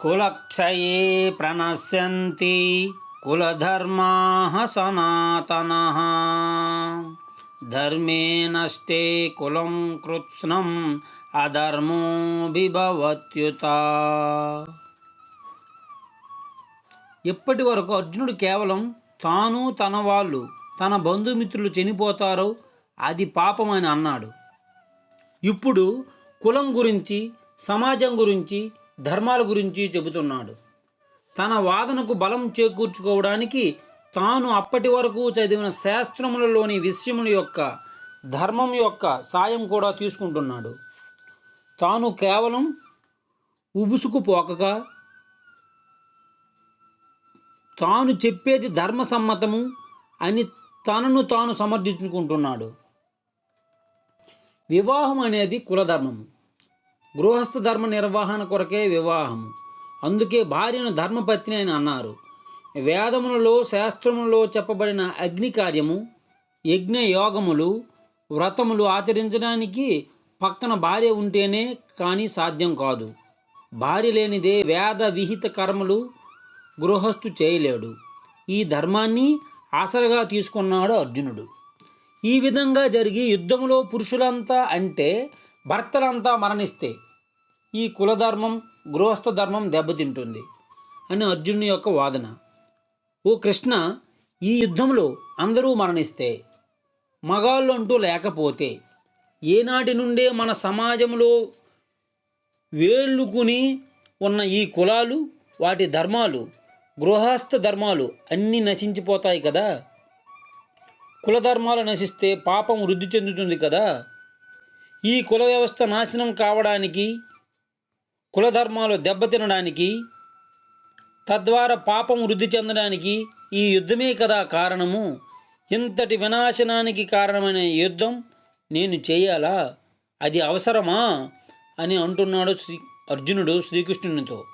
కులక్షయే ప్రణశ్యంతి కులధర్మాః సనాతనః ధర్మే నష్టే కులం కృత్స్నం అధర్మో విభవత్యుత. ఇప్పటి వరకు అర్జునుడు కేవలం తాను తన వాళ్ళు తన బంధుమిత్రులు చనిపోతారో అది పాపం అని అన్నాడు. ఇప్పుడు కులం గురించి, సమాజం గురించి, ధర్మాల గురించి చెబుతున్నాడు. తన వాదనకు బలం చేకూర్చుకోవడానికి తాను అప్పటి వరకు చదివిన శాస్త్రములలోని విషయముల యొక్క ధర్మం యొక్క సాయం కూడా తీసుకుంటున్నాడు. తాను కేవలం ఉబుసుకుపోకక తాను చెప్పేది ధర్మసమ్మతము అని తనను తాను సమర్థించుకుంటున్నాడు. వివాహం అనేది కులధర్మము. గృహస్థ ధర్మ నిర్వహణ కొరకే వివాహము. అందుకే భార్యను ధర్మపత్ని అని అన్నారు. వేదములలో శాస్త్రములలో చెప్పబడిన అగ్ని కార్యము, యజ్ఞ యోగములు, వ్రతములు ఆచరించడానికి పక్కన భార్య ఉంటేనే కానీ సాధ్యం కాదు. భార్య లేనిదే వేద విహిత కర్మలు గృహస్థు చేయలేడు. ఈ ధర్మాన్ని ఆసరగా తీసుకున్నాడు అర్జునుడు. ఈ విధంగా జరిగి యుద్ధములో పురుషులంతా అంటే భర్తలంతా మరణిస్తే ఈ కులధర్మం, గృహస్థ ధర్మం దెబ్బతింటుంది అని అర్జునుని యొక్క వాదన. ఓ కృష్ణ, ఈ యుద్ధంలో అందరూ మరణిస్తే, మగాళ్ళు అంటూ లేకపోతే, ఏనాటి నుండే మన సమాజంలో వేళ్ళుకుని ఉన్న ఈ కులాలు, వాటి ధర్మాలు, గృహస్థ ధర్మాలు అన్నీ నశించిపోతాయి కదా. కులధర్మాలు నశిస్తే పాపం వృద్ధి చెందుతుంది కదా. ఈ కుల వ్యవస్థ నాశనం కావడానికి, కులధర్మాలు దెబ్బతినడానికి, తద్వారా పాపం వృద్ధి చెందడానికి ఈ యుద్ధమే కదా కారణము. ఇంతటి వినాశనానికి కారణమైన యుద్ధం నేను చేయాలా? అది అవసరమా అని అంటున్నాడు అర్జునుడు శ్రీకృష్ణునితో.